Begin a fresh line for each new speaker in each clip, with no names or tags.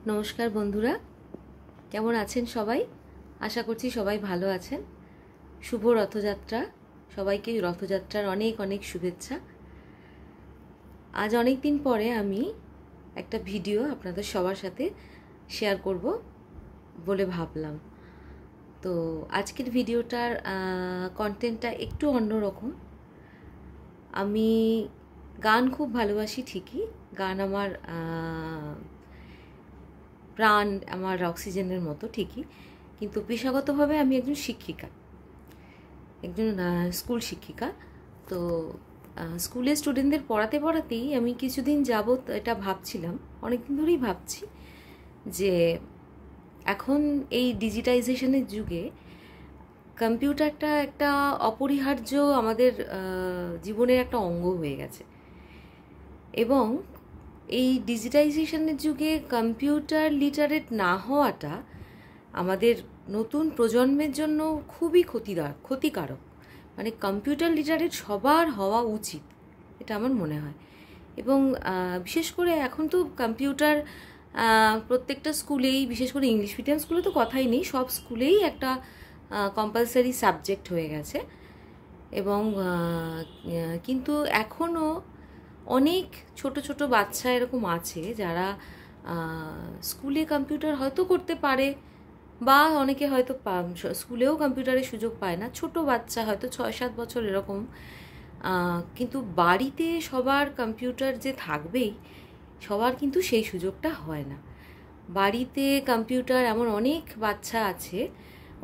নমস্কার বন্ধুরা, কেমন আছেন সবাই? আশা করছি সবাই ভালো আছেন। শুভ রথযাত্রা, সবাইকে রথযাত্রার অনেক অনেক শুভেচ্ছা। আজ অনেক দিন পরে আমি একটা ভিডিও আপনাদের সবার সাথে শেয়ার করব বলে ভাবলাম। তো আজকের ভিডিওটার কন্টেন্টটা একটু অন্যরকম। আমি গান খুব ভালোবাসি ঠিকই, গান আমার প্রাণ, আমার অক্সিজেনের মতো ঠিকই, কিন্তু পেশাগতভাবে আমি একজন শিক্ষিকা, একজন স্কুল শিক্ষিকা। তো স্কুলের স্টুডেন্টদের পড়াতে পড়াতেই আমি কিছুদিন যাবৎ এটা ভাবছিলাম, অনেকদিন ধরেই ভাবছি যে এখন এই ডিজিটাইজেশনের যুগে কম্পিউটারটা একটা অপরিহার্য আমাদের জীবনের একটা অঙ্গ হয়ে গেছে, এবং এই ডিজিটাইজেশনের যুগে কম্পিউটার লিটারেট না হওয়াটা আমাদের নতুন প্রজন্মের জন্য খুবই ক্ষতিকারক। মানে কম্পিউটার লিটারেট সবার হওয়া উচিত, এটা আমার মনে হয়। এবং বিশেষ করে এখন তো কম্পিউটার প্রত্যেকটা স্কুলেই, বিশেষ করে ইংলিশ মিডিয়াম স্কুলে তো কথাই নেই, সব স্কুলেই একটা কম্পালসারি সাবজেক্ট হয়ে গেছে। এবং কিন্তু এখনও অনেক ছোট ছোট বাচ্চা এরকম আছে যারা স্কুলে কম্পিউটার হয়তো করতে পারে, বা অনেকে হয়তো স্কুলেও কম্পিউটারের সুযোগ পায় না। ছোট বাচ্চা হয়তো 6-7 বছর এরকম, কিন্তু বাড়িতে সবার কম্পিউটার যে থাকবেই, সবার কিন্তু সেই সুযোগটা হয় না। বাড়িতে কম্পিউটার এমন অনেক বাচ্চা আছে,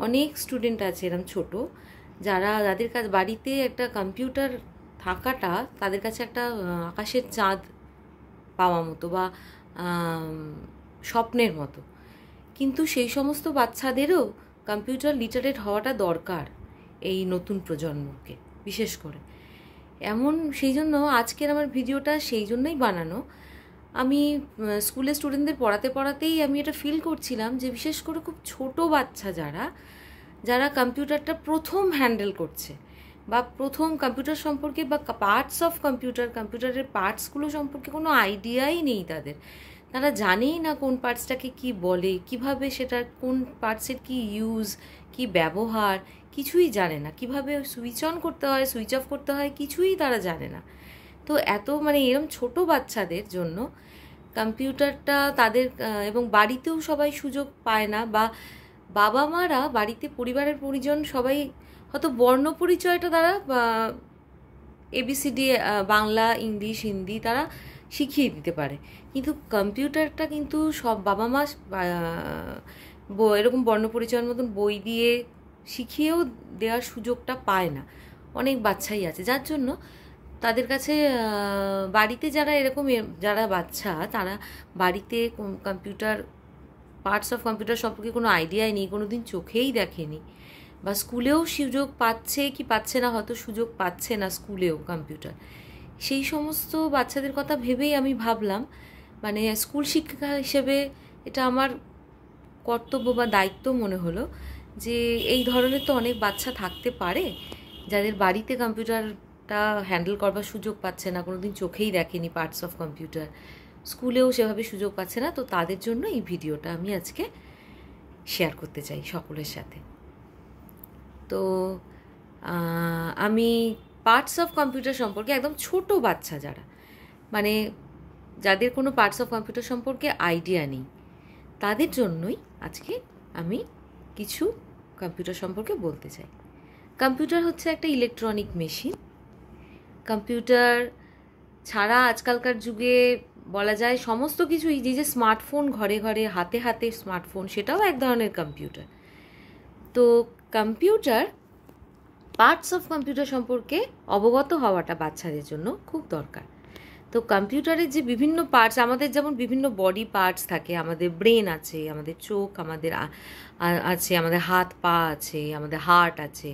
অনেক স্টুডেন্ট আছে এরকম ছোট, যাদের কাছে বাড়িতে একটা কম্পিউটার থাকাটা তাদের কাছে একটা আকাশের চাঁদ পাওয়া মতো বা স্বপ্নের মতো। কিন্তু সেই সমস্ত বাচ্চাদেরও কম্পিউটার লিটারেট হওয়াটা দরকার এই নতুন প্রজন্মকে, বিশেষ করে এমন। সেই জন্য আজকের আমার ভিডিওটা সেই জন্যই বানানো। আমি স্কুলের স্টুডেন্টদের পড়াতে পড়াতেই আমি এটা ফিল করছিলাম যে বিশেষ করে খুব ছোট বাচ্চা যারা কম্পিউটারটা প্রথম হ্যান্ডেল করছে, বা প্রথম কম্পিউটার সম্পর্কে বা পার্টস অফ কম্পিউটারের পার্টসগুলো সম্পর্কে কোনো আইডিয়াই নেই তাদের। তারা জানেই না কোন পার্টসটাকে কি বলে, কিভাবে সেটার কোন পার্টসের কি ইউজ, কি ব্যবহার, কিছুই জানে না। কিভাবে সুইচ অন করতে হয়, সুইচ অফ করতে হয়, কিছুই তারা জানে না। তো মানে এরকম ছোট বাচ্চাদের জন্য কম্পিউটারটা তাদের, এবং বাড়িতেও সবাই সুযোগ পায় না, বা বাবা মারা বাড়িতে পরিবারের পরিজন সবাই হয়তো বর্ণ পরিচয়টা তারা ABCD বাংলা, ইংলিশ, হিন্দি তারা শিখিয়ে দিতে পারে, কিন্তু কম্পিউটারটা কিন্তু সব বাবা মা এরকম বর্ণ পরিচয়ের মতন বই দিয়ে শিখিয়েও দেওয়ার সুযোগটা পায় না। অনেক বাচ্চাই আছে, যার জন্য তাদের কাছে বাড়িতে যারা বাচ্চা, তারা বাড়িতে কম্পিউটার, পার্টস অফ কম্পিউটার সম্পর্কে কোনো আইডিয়াই নেই, কোনো দিন চোখেই দেখেনি, বা স্কুলেও সুযোগ পাচ্ছে কি পাচ্ছে না, হয়তো সুযোগ পাচ্ছে না স্কুলেও কম্পিউটার। সেই সমস্ত বাচ্চাদের কথা ভেবেই আমি ভাবলাম, মানে স্কুল শিক্ষিকা হিসেবে এটা আমার কর্তব্য বা দায়িত্ব মনে হলো যে এই ধরনের তো অনেক বাচ্চা থাকতে পারে যাদের বাড়িতে কম্পিউটারটা হ্যান্ডেল করবার সুযোগ পাচ্ছে না, কোনো দিন চোখেই দেখেনি পার্টস অফ কম্পিউটার, স্কুলেও সেভাবে সুযোগ পাচ্ছে না। তো তাদের জন্য এই ভিডিওটা আমি আজকে শেয়ার করতে চাই সকলের সাথে। তো আমি পার্টস অফ কম্পিউটার সম্পর্কে, একদম ছোট বাচ্চা মানে যাদের কোনো পার্টস অফ কম্পিউটার সম্পর্কে আইডিয়া নেই, তাদের জন্যই আজকে আমি কিছু কম্পিউটার সম্পর্কে বলতে চাই। কম্পিউটার হচ্ছে একটা ইলেকট্রনিক মেশিন। কম্পিউটার ছাড়া আজকালকার যুগে বলা যায় সমস্ত কিছুই, যে স্মার্টফোন ঘরে ঘরে, হাতে হাতে স্মার্টফোন, সেটাও এক ধরনের কম্পিউটার। তো কম্পিউটার, পার্টস অফ কম্পিউটার সম্পর্কে অবগত হওয়াটা বাচ্চাদের জন্য খুব দরকার। তো কম্পিউটারের যে বিভিন্ন পার্টস, আমাদের যেমন বিভিন্ন বডি পার্টস থাকে, আমাদের ব্রেন আছে, আমাদের চোখ আমাদের আছে, আমাদের হাত পা আছে, আমাদের হার্ট আছে,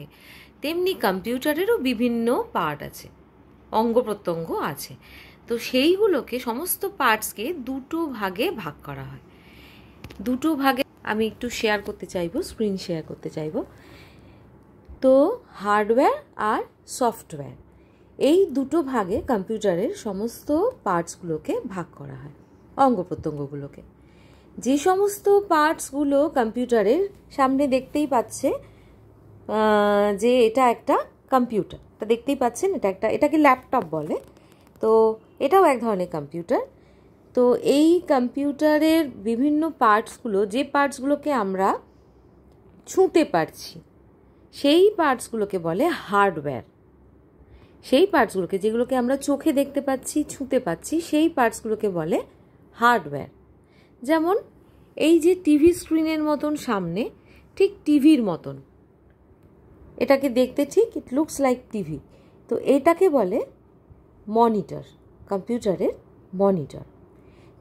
তেমনি কম্পিউটারেরও বিভিন্ন পার্ট আছে, অঙ্গ প্রত্যঙ্গ আছে। তো সেইগুলোকে, সমস্ত পার্টসকে দুটো ভাগে ভাগ করা হয়। দুটো ভাগে আমি একটু শেয়ার করতে চাইবো, স্ক্রিন শেয়ার করতে চাইবো। তো হার্ডওয়্যার আর সফটওয়্যার, এই দুটো ভাগে কম্পিউটারের সমস্ত পার্টসগুলোকে ভাগ করা হয়, অঙ্গ প্রত্যঙ্গগুলোকে। যে সমস্ত পার্টসগুলো কম্পিউটারের সামনে দেখতেই পাচ্ছে যে এটা একটা কম্পিউটার, এটা দেখতেই পাচ্ছেন, এটাকে ল্যাপটপ বলে। তো এটাও এক ধরনের কম্পিউটার। তো এই কম্পিউটারের বিভিন্ন পার্টসগুলো, যে পার্টসগুলোকে আমরা ছুঁতে পারছি সেই পার্টসগুলোকে বলে হার্ডওয়্যার। সেই পার্টসগুলোকে, যেগুলোকে আমরা চোখে দেখতে পাচ্ছি, ছুঁতে পাচ্ছি, সেই পার্টসগুলোকে বলে হার্ডওয়্যার। যেমন এই যে টিভি স্ক্রিনের মতন সামনে, ঠিক টিভির মতন, এটাকে দেখতে ঠিক ইট লুকস লাইক টিভি, তো এটাকে বলে মনিটর, কম্পিউটারের মনিটর।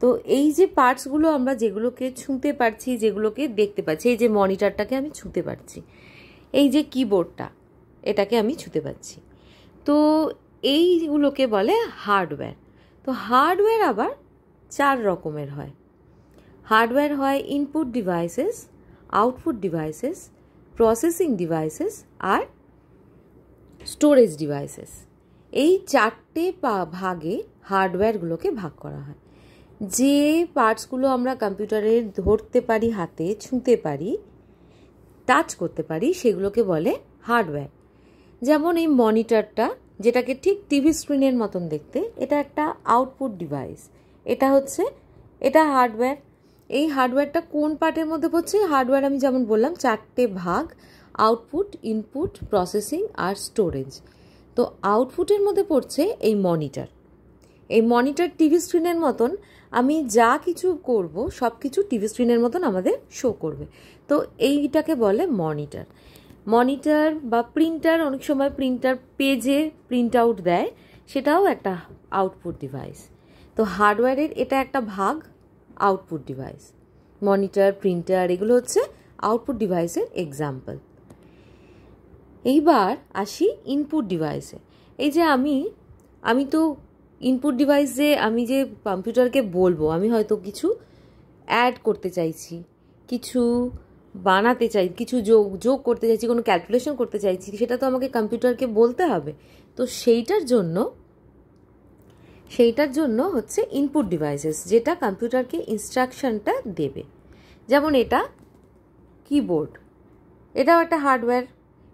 তো এই যে পার্টসগুলো আমরা যেগুলোকে ছুঁতে পারছি, যেগুলোকে দেখতে পাচ্ছি, এই যে মনিটরটাকে আমি ছুঁতে পারছি, এই যে কিবোর্ডটা এটাকে আমি ছুঁতে পাচ্ছি, তো এইগুলোকে বলে হার্ডওয়্যার। তো হার্ডওয়্যার আবার 4 রকমের হয়। হার্ডওয়্যার হয় input devices, output devices, processing devices আর স্টোরেজ ডিভাইসেস। এই 4টে ভাগে হার্ডওয়্যারগুলোকে ভাগ করা হয়। যে পার্টসগুলো আমরা কম্পিউটারে ধরতে পারি, হাতে ছুঁতে পারি, টাচ করতে পারি, সেগুলোকে বলে হার্ডওয়্যার। যেমন এই মনিটরটা, যেটাকে ঠিক টিভি স্ক্রিনের মতন দেখতে, এটা একটা আউটপুট ডিভাইস। এটা হার্ডওয়্যার। এই হার্ডওয়্যারটা কোন পার্টের মধ্যে পড়ছে? হার্ডওয়্যার আমি যেমন বললাম 4টে ভাগ, আউটপুট, ইনপুট, প্রসেসিং আর স্টোরেজ। তো আউটপুটের মধ্যে পড়ছে এই মনিটর। এই মনিটর টিভি স্ক্রিনের মতন আমি যা কিছু করব সব কিছু টিভি স্ক্রিনের মতন আমাদের শো করবে, তো এইটাকে বলে মনিটর। মনিটর বা প্রিন্টার, অনেক সময় প্রিন্টার পেজে প্রিন্ট আউট দেয়, সেটাও একটা আউটপুট ডিভাইস। তো হার্ডওয়্যারের এটা একটা ভাগ, আউটপুট ডিভাইস। মনিটর, প্রিন্টার এগুলো হচ্ছে আউটপুট ডিভাইসের এক্সাম্পল। এইবার আসি ইনপুট ডিভাইসে। এই যে আমি তো ইনপুট ডিভাইসে আমি যে কম্পিউটারকে বলবো, আমি হয়তো কিছু অ্যাড করতে চাইছি, কিছু বানাতে চাই, কিছু যোগ করতে চাইছি, কোনো ক্যালকুলেশন করতে চাইছি, সেটা তো আমাকে কম্পিউটারকে বলতে হবে। তো সেইটার জন্য হচ্ছে ইনপুট ডিভাইসেস, যেটা কম্পিউটারকে ইনস্ট্রাকশনটা দেবে। যেমন এটা কিবোর্ড, এটাও একটা হার্ডওয়্যার।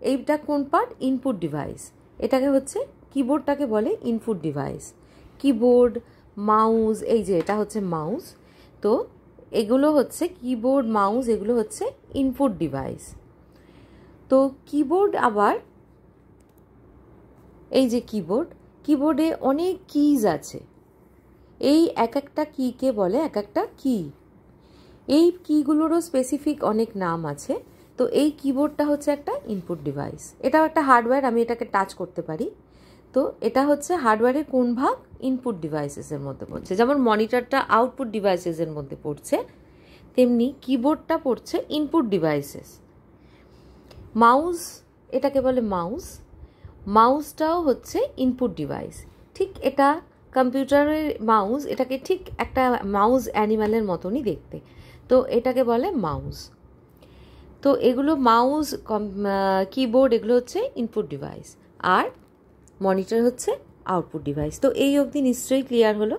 এইটা কোন পার্ট? Input device. এটাকে হচ্ছে কিবোর্ডটাকে বলে ইনপুট ডিভাইস। কিবোর্ড, মাউস, এই যে এটা হচ্ছে মাউস, তো এগুলো হচ্ছে কিবোর্ড, মাউস, এগুলো হচ্ছে ইনপুট ডিভাইস। তো কিবোর্ড আবার, এই যে কিবোর্ডে অনেক কিজ আছে। এই এক একটা কিকে বলে এক একটা কি। এই কিগুলোরও স্পেসিফিক অনেক নাম আছে। তো এই কিবোর্ডটা হচ্ছে একটা ইনপুট ডিভাইস, এটাও একটা হার্ডওয়্যার, আমি এটাকে টাচ করতে পারি। তো এটা হচ্ছে হার্ডওয়্যারের কোন ভাগ? ইনপুট ডিভাইসেসের মধ্যে পড়ছে। যেমন মনিটরটা আউটপুট ডিভাইসেসের মধ্যে পড়ছে, তেমনি কিবোর্ডটা পড়ছে ইনপুট ডিভাইসেস। মাউস, এটাকে বলে মাউস, মাউসটাও হচ্ছে ইনপুট ডিভাইস। ঠিক এটা কম্পিউটারের মাউস, এটাকে ঠিক একটা মাউস অ্যানিম্যালের মতনই দেখতে, তো এটাকে বলে মাউস। তো এগুলো মাউস, কিবোর্ড এগুলো হচ্ছে ইনপুট ডিভাইস, আর মনিটর হচ্ছে আউটপুট ডিভাইস। তো এই অবধি নিশ্চয়ই ক্লিয়ার হলো।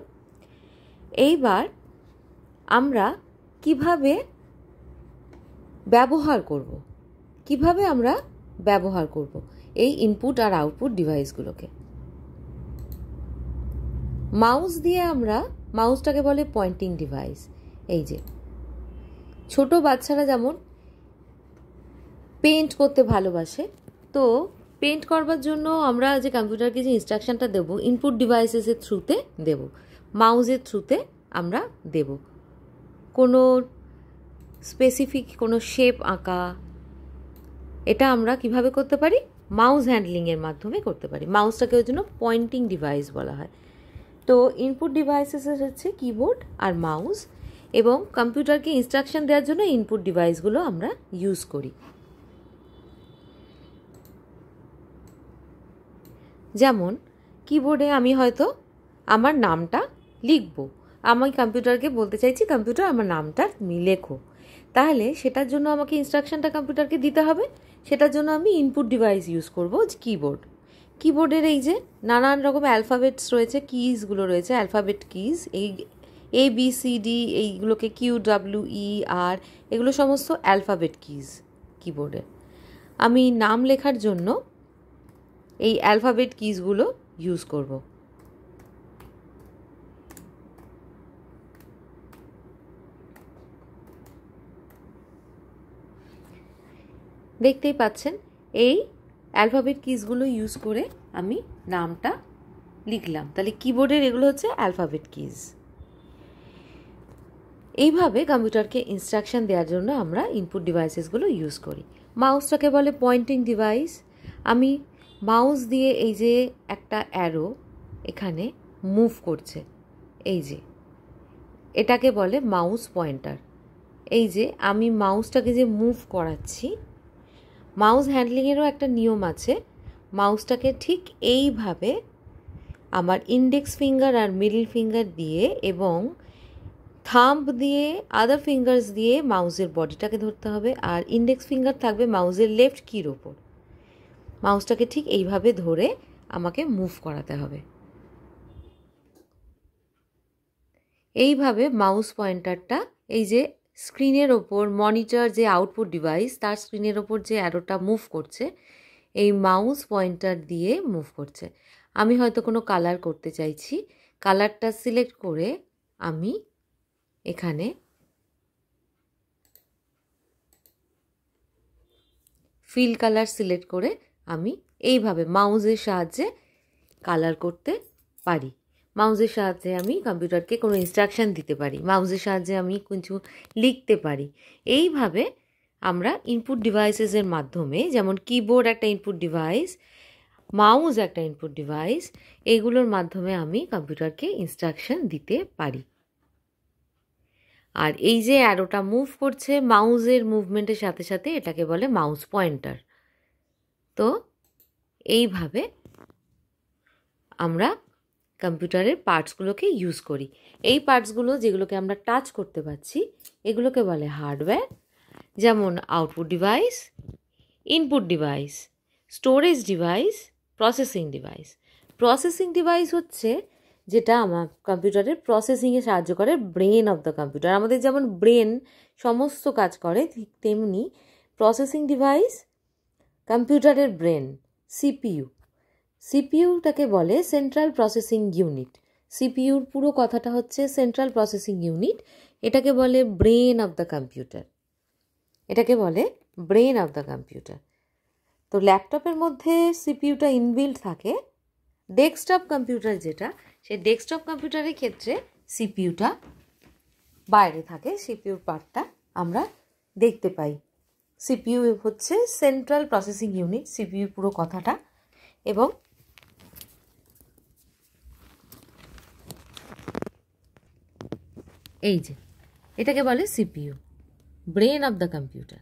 এইবার আমরা কিভাবে ব্যবহার করব এই ইনপুট আর আউটপুট ডিভাইসগুলোকে। মাউস দিয়ে মাউসটাকে বলে পয়েন্টিং ডিভাইস। এই যে ছোট বাচ্চারা যেমন পেন্ট করতে ভালোবাসে, তো পেন্ট করবার জন্য আমরা যে কম্পিউটারকে যে ইনস্ট্রাকশনটা দেব, ইনপুট ডিভাইসেসের থ্রুতে দেব, মাউসের থ্রুতে আমরা দেব। কোনো স্পেসিফিক কোনো শেপ আঁকা, এটা আমরা কিভাবে করতে পারি? মাউস হ্যান্ডলিংয়ের মাধ্যমে করতে পারি। মাউসটাকে ওই জন্য পয়েন্টিং ডিভাইস বলা হয়। তো ইনপুট ডিভাইসেস হচ্ছে কিবোর্ড আর মাউস, এবং কম্পিউটারকে ইনস্ট্রাকশন দেওয়ার জন্য ইনপুট ডিভাইসগুলো আমরা ইউজ করি। যেমন কিবোর্ডে আমি হয়তো আমার নামটা লিখব, আমি কম্পিউটারকে বলতে চাইছি কম্পিউটার আমার নামটা লেখো, তাহলে সেটার জন্য আমাকে ইনস্ট্রাকশনটা কম্পিউটারকে দিতে হবে। সেটার জন্য আমি ইনপুট ডিভাইস ইউজ করব কিবোর্ড। কিবোর্ডের এই যে নানান রকম অ্যালফাবেটস রয়েছে, কিজগুলো রয়েছে, অ্যালফাবেট কিজ, ABCD এইগুলোকে QWER এগুলো সমস্ত অ্যালফাবেট কিজ কিবোর্ডে। আমি নাম লেখার জন্য এই অ্যালফাবেট কিজগুলো ইউজ করব। দেখতেই পাচ্ছেন এই অ্যালফাবেট কিজগুলো ইউজ করে আমি নামটা লিখলাম। তাহলে কিবোর্ডের এগুলো হচ্ছে অ্যালফাবেট কিজ। এইভাবে কম্পিউটারকে ইনস্ট্রাকশন দেওয়ার জন্য আমরা ইনপুট ডিভাইসেসগুলো ইউজ করি। মাউসটাকে বলে পয়েন্টিং ডিভাইস। আমি মাউস দিয়ে এই যে একটা অ্যারো এখানে মুভ করছে, এই যে এটাকে বলে মাউস পয়েন্টার। এই যে আমি মাউসটাকে যে মুভ করাচ্ছি, মাউস হ্যান্ডলিংয়েরও একটা নিয়ম আছে। মাউসটাকে ঠিক এইভাবে আমার ইন্ডেক্স ফিঙ্গার আর মিডল ফিঙ্গার দিয়ে এবং থাম্ব দিয়ে আদার ফিঙ্গার্স দিয়ে মাউসের বডিটাকে ধরতে হবে, আর ইন্ডেক্স ফিঙ্গার থাকবে মাউসের লেফট কির ওপর। মাউসটাকে ঠিক এইভাবে ধরে আমাকে মুভ করাতে হবে। এইভাবে মাউস পয়েন্টারটা এই যে স্ক্রিনের ওপর মনিটর যে আউটপুট ডিভাইস তার স্ক্রিনের ওপর যে অ্যারোটা মুভ করছে, এই মাউস পয়েন্টার দিয়ে মুভ করছে। আমি হয়তো কোনো কালার করতে চাইছি, কালারটা সিলেক্ট করে আমি এখানে ফিল কালার সিলেক্ট করে আমি এইভাবে মাউসের সাহায্যে কালার করতে পারি। মাউসের সাহায্যে আমি কম্পিউটারকে কোনো ইনস্ট্রাকশন দিতে পারি, মাউসের সাহায্যে আমি কিছু লিখতে পারি। এইভাবে আমরা ইনপুট ডিভাইসেসের মাধ্যমে, যেমন কিবোর্ড একটা ইনপুট ডিভাইস, মাউস একটা ইনপুট ডিভাইস, এগুলোর মাধ্যমে আমি কম্পিউটারকে ইনস্ট্রাকশন দিতে পারি। আর এই যে অ্যারোটা মুভ করছে মাউসের মুভমেন্টের সাথে সাথে, এটাকে বলে মাউস পয়েন্টার। তো এইভাবে আমরা কম্পিউটারের পার্টসগুলোকে ইউজ করি। এই পার্টসগুলো যেগুলোকে আমরা টাচ করতে পারছি এগুলোকে বলে হার্ডওয়্যার, যেমন output device, input device, storage device, processing device. Processing device হচ্ছে যেটা আমার কম্পিউটারের প্রসেসিংয়ে সাহায্য করে, ব্রেন অফ দ্য কম্পিউটার। আমাদের যেমন ব্রেন সমস্ত কাজ করে, ঠিক তেমনি প্রসেসিং ডিভাইস কম্পিউটারের ব্রেন, সিপিইউ। সিপিইউটাকে বলে সেন্ট্রাল প্রসেসিং ইউনিট। সিপিইউর পুরো কথাটা হচ্ছে সেন্ট্রাল প্রসেসিং ইউনিট। এটাকে বলে ব্রেন অফ দ্য কম্পিউটার, এটাকে বলে ব্রেন অফ দ্য কম্পিউটার। তো ল্যাপটপের মধ্যে সিপিইউটা ইনবিল্ট থাকে। ডেস্কটপ কম্পিউটার যেটা, সেই ডেস্কটপ কম্পিউটারের ক্ষেত্রে সিপিইউটা বাইরে থাকে, সিপিইউর পার্টটা আমরা দেখতে পাই। সিপিইউ হচ্ছে সেন্ট্রাল প্রসেসিং ইউনিট, সিপিইউ পুরো কথাটা। এবং এই যে এটাকে বলে CPU, brain of the computer.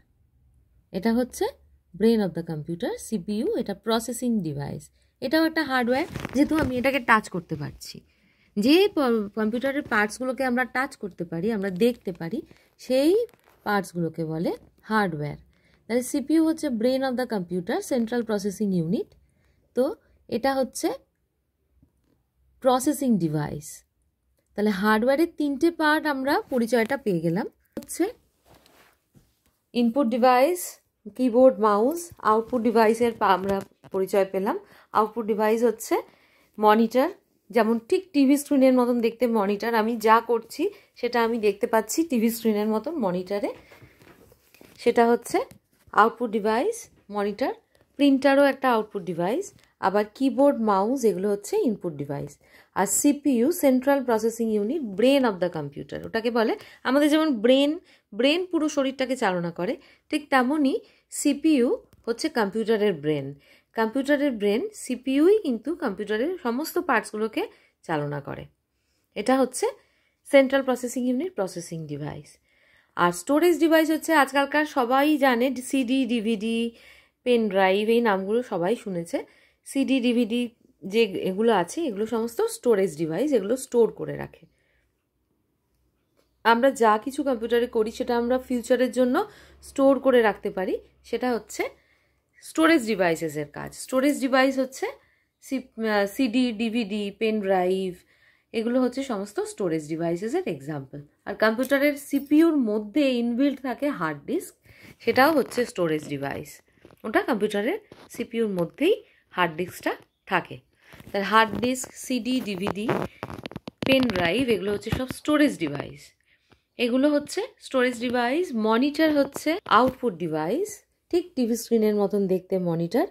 এটা হচ্ছে brain of the computer, CPU. এটা প্রসেসিং ডিভাইস, এটাও একটা হার্ডওয়্যার, যেহেতু আমি এটাকে টাচ করতে পারছি। যে কম্পিউটারের পার্টসগুলোকে আমরা টাচ করতে পারি, আমরা দেখতে পারি, সেই পার্টসগুলোকে বলে হার্ডওয়্যার। তাহলে সিপিইউ হচ্ছে brain of the computer, central processing unit. তো এটা হচ্ছে প্রসেসিং ডিভাইস। তাহলে হার্ডওয়্যারের তিনটে পার্ট আমরা পরিচয়টা পেয়ে গেলাম। হচ্ছে input device, keyboard, mouse. Output ডিভাইসের আমরা পরিচয় পেলাম। আউটপুট ডিভাইস হচ্ছে মনিটর, যেমন ঠিক টিভি স্ক্রিনের মতন দেখতে মনিটর। আমি যা করছি সেটা আমি দেখতে পাচ্ছি টিভি স্ক্রিনের মতন মনিটরে, সেটা হচ্ছে আউটপুট ডিভাইস, মনিটর। প্রিন্টারও একটা আউটপুট ডিভাইস। আবার কিবোর্ড, মাউস এগুলো হচ্ছে ইনপুট ডিভাইস। আর CPU central processing unit, brain of the computer. ওটাকে বলে, আমাদের যেমন ব্রেন পুরো শরীরটাকে চালনা করে, ঠিক তেমনই সিপিইউ হচ্ছে কম্পিউটারের ব্রেন। কম্পিউটারের ব্রেন সিপিইউই কিন্তু কম্পিউটারের সমস্ত পার্টসগুলোকে চালনা করে। এটা হচ্ছে central processing unit, processing device. আর স্টোরেজ ডিভাইস হচ্ছে আজকালকার সবাই জানে, সিডি, ডিভিডি, পেন ড্রাইভ, এই নামগুলো সবাই শুনেছে। সিডি, ডিভিডি যে এগুলো আছে এগুলো সমস্ত স্টোরেজ ডিভাইস, এগুলো স্টোর করে রাখে। আমরা যা কিছু কম্পিউটারে করি সেটা আমরা ফিউচারের জন্য স্টোর করে রাখতে পারি, সেটা হচ্ছে স্টোরেজ ডিভাইসেসের কাজ। স্টোরেজ ডিভাইস হচ্ছে সিডি, ডিভিডি, পেন ড্রাইভ, এগুলো হচ্ছে সমস্ত স্টোরেজ ডিভাইসেসের এক্সাম্পল। আর কম্পিউটারের সিপিইউর মধ্যে ইনবিল্ট থাকে হার্ড ডিস্ক, সেটাও হচ্ছে স্টোরেজ ডিভাইস। ওটা কম্পিউটারের সিপিইউর মধ্যেই হার্ড ডিস্কটা থাকে। তার hard disk, CD, DVD, pen drive, এগুলো হচ্ছে সব স্টোরেজ ডিভাইস। এগুলো হচ্ছে স্টোরেজ ডিভাইস। মনিটর হচ্ছে আউটপুট ডিভাইস, ঠিক টিভি স্ক্রিনের মতন দেখতে মনিটর।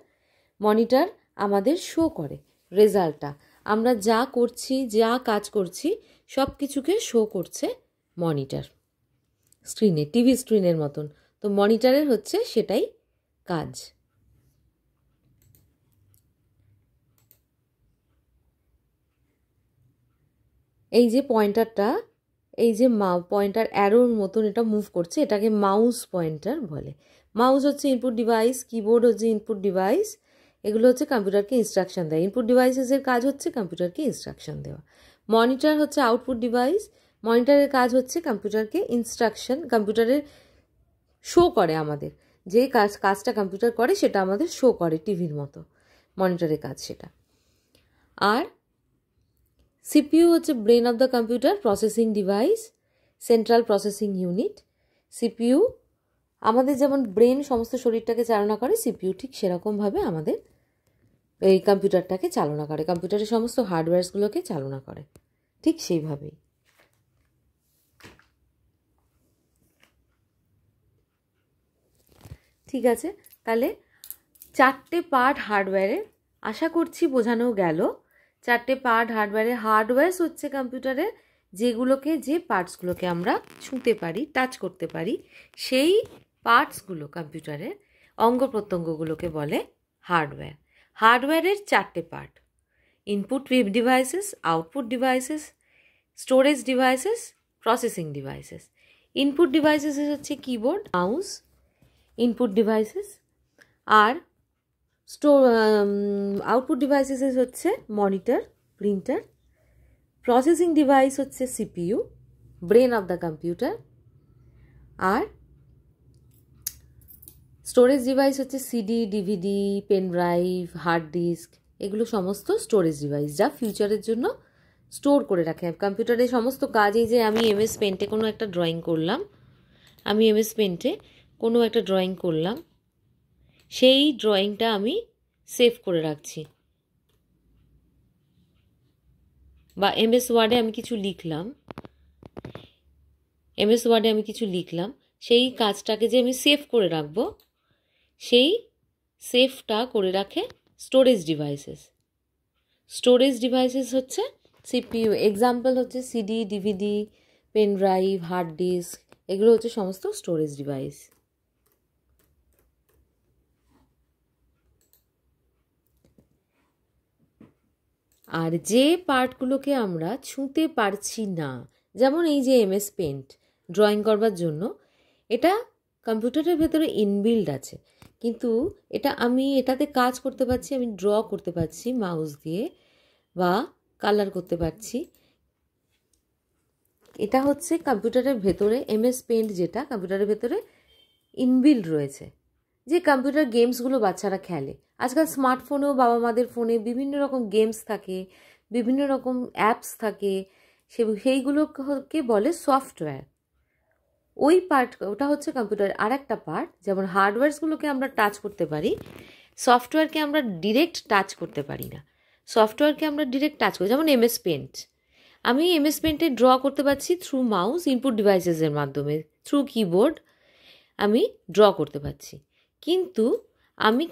মনিটর আমাদের শো করে রেজাল্টটা, আমরা যা করছি, যা কাজ করছি সব কিছুকে শো করছে মনিটর স্ক্রিনে, টিভি স্ক্রিনের মতন। তো মনিটরের হচ্ছে সেটাই কাজ। এই যে পয়েন্টারটা, এই যে পয়েন্টার অ্যারোর মতন এটা মুভ করছে, এটাকে মাউস পয়েন্টার বলে। মাউস হচ্ছে ইনপুট ডিভাইস, কিবোর্ড হচ্ছে ইনপুট ডিভাইস। এগুলো হচ্ছে কম্পিউটারকে ইনস্ট্রাকশন দেয়। ইনপুট ডিভাইসেসের কাজ হচ্ছে কম্পিউটারকে ইনস্ট্রাকশন দেওয়া। মনিটর হচ্ছে আউটপুট ডিভাইস। মনিটরের কাজ হচ্ছে কম্পিউটারকে ইনস্ট্রাকশন, কম্পিউটারের শো করে আমাদের যে কাজটা কম্পিউটার করে সেটা আমাদের শো করে টিভির মতো, মনিটরের কাজ সেটা। আর সিপিইউ হচ্ছে brain of the computer, processing device, central processing unit. CPU আমাদের যেমন ব্রেন সমস্ত শরীরটাকে চালনা করে, সিপিইউ ঠিক সেরকমভাবে আমাদের এই কম্পিউটারটাকে চালনা করে, কম্পিউটারের সমস্ত হার্ডওয়্যারসগুলোকে চালনা করে ঠিক সেইভাবেই। ঠিক আছে, তাহলে 4টে পার্ট হার্ডওয়্যারের আশা করছি বোঝানো গেল। 4টে পার্ট হার্ডওয়্যারের। হার্ডওয়্যারস হচ্ছে কম্পিউটারের যেগুলোকে, যে পার্টসগুলোকে আমরা ছুঁতে পারি, টাচ করতে পারি, সেই পার্টসগুলো কম্পিউটারের অঙ্গ প্রত্যঙ্গগুলোকে বলে হার্ডওয়্যার। হার্ডওয়্যারের 4টে part: input devices, output devices, storage devices, processing devices. Input devices হচ্ছে কিবোর্ড, মাউস, ইনপুট ডিভাইসেস। আর আউটপুট ডিভাইসেস হচ্ছে মনিটর, প্রিন্টার। প্রসেসিং ডিভাইস হচ্ছে CPU, brain of the computer. আর স্টোরেজ ডিভাইস হচ্ছে CD, DVD, pen drive, hard disk. এগুলো সমস্ত storage device যা ফিউচারের জন্য স্টোর করে রাখে কম্পিউটারের সমস্ত কাজ। এই যে আমি এমএস পেন্টে কোনো একটা ড্রয়িং করলাম, সেই ড্রয়িংটা আমি সেভ করে রাখছি। বা এমএস ওয়ার্ডে আমি কিছু লিখলাম, সেই কাজটাকে যে আমি সেভ করে রাখবো, সেই সেভটা করে রাখে স্টোরেজ ডিভাইসেস। স্টোরেজ ডিভাইসেস হচ্ছে সিপিইউ। এক্সাম্পল হচ্ছে CD, DVD, pen drive, hard disk. এগুলো হচ্ছে সমস্ত স্টোরেজ ডিভাইস। আর যে পার্টগুলোকে আমরা ছুঁতে পারছি না, যেমন এই যে এমএস পেন্ট ড্রয়িং করবার জন্য, এটা কম্পিউটারের ভেতরে ইনবিল্ড আছে, কিন্তু এটাতে কাজ করতে পারছি, আমি ড্র করতে পারছি মাউস দিয়ে বা কালার করতে পারছি। এটা হচ্ছে কম্পিউটারের ভেতরে, এমএস পেন্ট যেটা কম্পিউটারের ভেতরে ইনবিল্ড রয়েছে। যে কম্পিউটার গেমসগুলো বাচ্চারা খেলে আজকাল, স্মার্টফোনেও বাবা মাদের ফোনে বিভিন্ন রকম গেমস থাকে, বিভিন্ন রকম অ্যাপস থাকে, সেইগুলোকে বলে সফটওয়্যার। ওই ওটা হচ্ছে কম্পিউটার আর একটা পার্ট। যেমন হার্ডওয়্যারসগুলোকে আমরা টাচ করতে পারি, সফটওয়্যারকে আমরা ডিরেক্ট টাচ করতে পারি না। যেমন এমএস পেন্ট, আমি এমএস পেন্টে ড্র করতে পারছি থ্রু মাউস, ইনপুট ডিভাইসেসের মাধ্যমে, থ্রু কিবোর্ড আমি ড্র করতে পারছি। কিন্তু আমি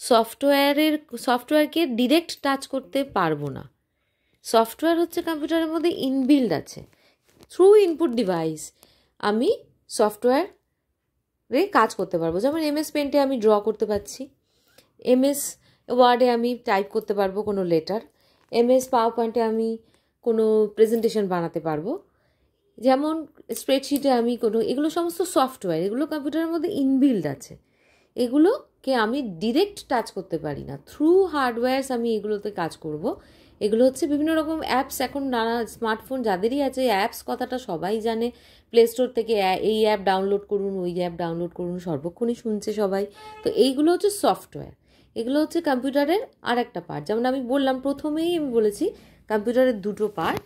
সফটওয়্যারকে ডিরেক্ট টাচ করতে পারবো না। সফটওয়্যার হচ্ছে কম্পিউটারের মধ্যে ইনবিল্ড আছে। থ্রু ইনপুট ডিভাইস আমি সফটওয়্যারে কাজ করতে পারবো। যেমন এমএস পেন্টে আমি ড্র করতে পারছি, এমএস ওয়ার্ডে আমি টাইপ করতে পারবো কোনো লেটার, এমএস পাওয়ার পয়েন্টে আমি কোনো প্রেজেন্টেশন বানাতে পারবো, যেমন স্প্রেডশিটে আমি এগুলো সমস্ত সফটওয়্যার, এগুলো কম্পিউটারের মধ্যে ইনবিল্ড আছে। এগুলোকে আমি ডিরেক্ট টাচ করতে পারি না। থ্রু হার্ডওয়্যারস আমি এগুলোতে কাজ করব। এগুলো হচ্ছে বিভিন্ন রকম অ্যাপস। এখন নানা স্মার্টফোন যাদেরই আছে, অ্যাপস কথাটা সবাই জানে। প্লে স্টোর থেকে এই অ্যাপ ডাউনলোড করুন, ওই অ্যাপ ডাউনলোড করুন, সর্বক্ষণই শুনছে সবাই। তো এইগুলো হচ্ছে সফটওয়্যার। এগুলো হচ্ছে কম্পিউটারের আর একটা পার্ট। যেমন আমি বললাম, প্রথমেই আমি বলেছি কম্পিউটারের দুটো পার্ট,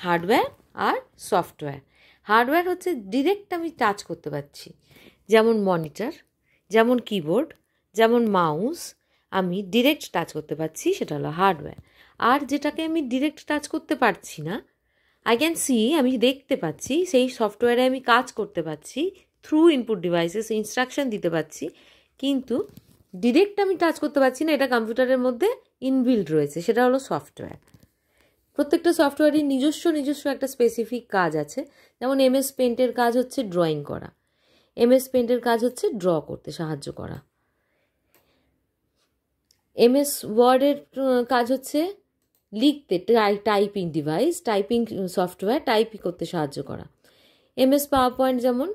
হার্ডওয়্যার আর সফটওয়্যার। হার্ডওয়্যার হচ্ছে ডিরেক্ট আমি টাচ করতে পারছি, যেমন মনিটর, যেমন কিবোর্ড, যেমন মাউস, আমি ডিরেক্ট টাচ করতে পারছি, সেটা হলো হার্ডওয়্যার। আর যেটাকে আমি ডিরেক্ট টাচ করতে পারছি না, আই ক্যান সি, আমি দেখতে পাচ্ছি, সেই সফটওয়্যারে আমি কাজ করতে পারছি, থ্রু ইনপুট ডিভাইসেস ইনস্ট্রাকশন দিতে পারছি, কিন্তু ডিরেক্ট আমি টাচ করতে পারছি না, এটা কম্পিউটারের মধ্যে ইনবিল্ড রয়েছে, সেটা হলো সফটওয়্যার। প্রত্যেকটা সফটওয়্যারের নিজস্ব একটা স্পেসিফিক কাজ আছে। যেমন MS পেন্টের কাজ হচ্ছে ড্রয়িং করা, MS পেন্টের কাজ হচ্ছে ড্র করতে সাহায্য করা, MS ওয়ার্ডের কাজ হচ্ছে লিখতে, typing device, typing software, type করতে সাহায্য করা। MS পাওয়ার পয়েন্ট যেমন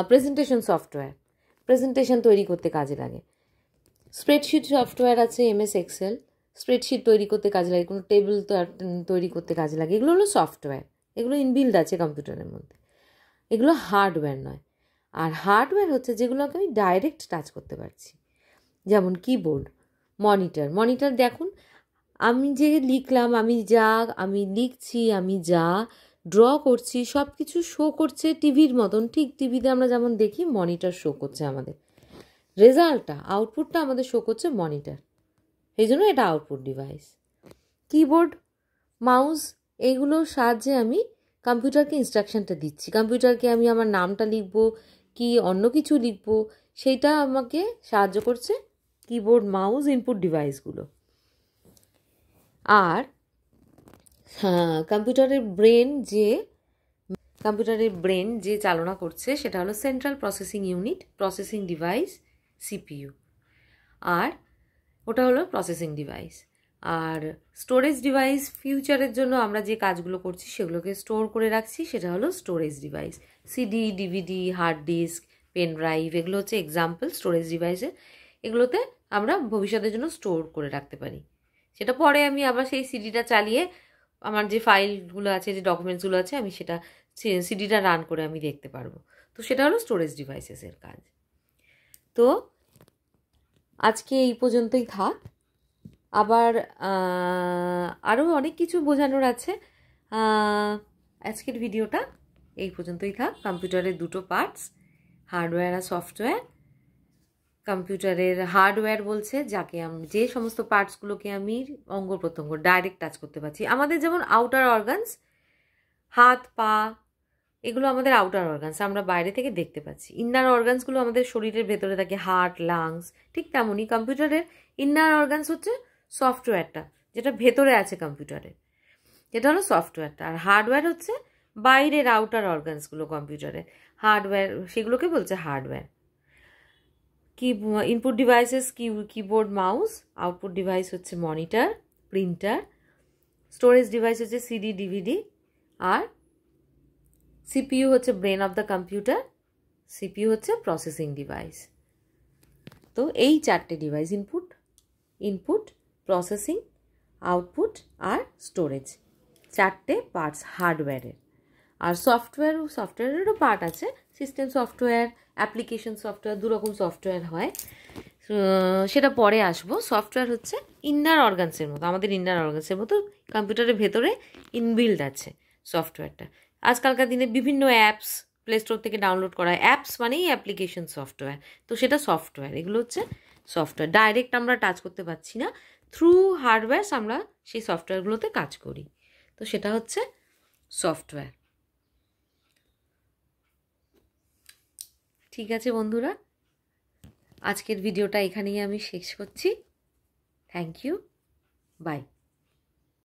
প্রেজেন্টেশন সফটওয়্যার, প্রেজেন্টেশন তৈরি করতে কাজে লাগে। স্প্রেডশিট সফটওয়্যার আছে MS এক্সেল, স্প্রেডশিট তৈরি করতে কাজে লাগে, কোনো টেবিল তৈরি করতে কাজে লাগে। এগুলো হলো সফটওয়্যার, এগুলো ইনবিল্ড আছে কম্পিউটারের মধ্যে, এগুলো হার্ডওয়্যার নয়। আর হার্ডওয়্যার হচ্ছে যেগুলোকে আমি ডাইরেক্ট টাচ করতে পারছি, যেমন কিবোর্ড, মনিটর। মনিটর দেখুন, আমি যে লিখলাম, আমি লিখছি, আমি যা ড্র করছি, সব কিছু শো করছে টিভির মতন। ঠিক টিভিতে আমরা যেমন দেখি, মনিটর শো করছে আমাদের রেজাল্টটা, আউটপুটটা আমাদের শো করছে মনিটর, এই জন্য এটা আউটপুট ডিভাইস। কিবোর্ড, মাউস, এইগুলোর সাহায্যে আমি কম্পিউটারকে ইনস্ট্রাকশনটা দিচ্ছি। কম্পিউটারকে আমি আমার নামটা লিখবো কি অন্য কিছু লিখবো, সেইটা আমাকে সাহায্য করছে কিবোর্ড, মাউস, ইনপুট ডিভাইসগুলো। আর কম্পিউটারের ব্রেন যে চালনা করছে সেটা হলো central processing unit, processing device, CPU। আর ওটা হলো প্রসেসিং ডিভাইস। আর স্টোরেজ ডিভাইস, ফিউচারের জন্য আমরা যে কাজগুলো করছি সেগুলোকে স্টোর করে রাখছি, সেটা হলো storage device. CD, DVD, hard disk, pen drive, এগুলো হচ্ছে এক্সাম্পল স্টোরেজ ডিভাইসের। এগুলোতে আমরা ভবিষ্যতের জন্য স্টোর করে রাখতে পারি, সেটা পরে আমি আবার সেই সিডিটা চালিয়ে আমার যে ফাইলগুলো আছে, যে ডকুমেন্টসগুলো আছে, আমি সেটা সিডিটা রান করে আমি দেখতে পারবো। তো সেটা হলো স্টোরেজ ডিভাইসেসের কাজ। তো আজকে এই পর্যন্তই থাক, আবার আরও অনেক কিছু বোঝানোর আছে। আজকের ভিডিওটা এই পর্যন্তই থাক। কম্পিউটারের দুটো পার্টস, হার্ডওয়্যার আর সফটওয়্যার। কম্পিউটারের হার্ডওয়্যার বলছে যাকে যে সমস্ত পার্টসগুলোকে আমি অঙ্গ প্রত্যঙ্গ ডাইরেক্ট টাচ করতে পারছি। আমাদের যেমন আউটার অর্গানস, হাত, পা, এগুলো আমাদের আউটার অর্গানস, আমরা বাইরে থেকে দেখতে পাচ্ছি। ইন্নার অর্গানসগুলো আমাদের শরীরের ভেতরে থাকে, হার্ট, লাংস। ঠিক তেমনই কম্পিউটারের ইন্নার অর্গানস হচ্ছে সফটওয়্যারটা, যেটা ভেতরে আছে কম্পিউটারের, যেটা হলো সফটওয়্যারটা। আর হার্ডওয়্যার হচ্ছে বাইরের আউটার অর্গানসগুলো কম্পিউটারের, হার্ডওয়্যার, সেগুলোকে বলছে hardware. Input devices keyboard, mouse, output device হচ্ছে মনিটর, প্রিন্টার, স্টোরেজ ডিভাইস হচ্ছে CD, DVD, আর CPU হচ্ছে brain of the computer, CPU হচ্ছে প্রসেসিং ডিভাইস। তো এই চারটে ডিভাইস, ইনপুট, প্রসেসিং, আউটপুট আর স্টোরেজ, চারটে পার্টস হার্ডওয়্যারের। আর সফটওয়্যারেরও পার্ট আছে, সিস্টেম সফটওয়্যার, অ্যাপ্লিকেশন সফটওয়্যার, দুরকম সফটওয়্যার হয়, সেটা পরে আসবো। সফটওয়্যার হচ্ছে ইন্নার অর্গানসের মতো, আমাদের ইন্নার অর্গানসের মতো কম্পিউটারের ভেতরে ইনবিল্ড আছে সফটওয়্যারটা। আজকালকার দিনে বিভিন্ন অ্যাপস প্লে স্টোর থেকে ডাউনলোড করা, অ্যাপস মানেই অ্যাপ্লিকেশন সফটওয়্যার, তো সেটা সফটওয়্যার। এগুলো হচ্ছে সফটওয়্যার, ডাইরেক্ট আমরা টাচ করতে পারছি না, থ্রু হার্ডওয়্যারস আমরা সেই সফটওয়্যারগুলোতে কাজ করি, তো সেটা হচ্ছে সফটওয়্যার। ঠিক আছে বন্ধুরা, আজকের ভিডিওটা এখানেই আমি শেষ করছি। Thank you, by.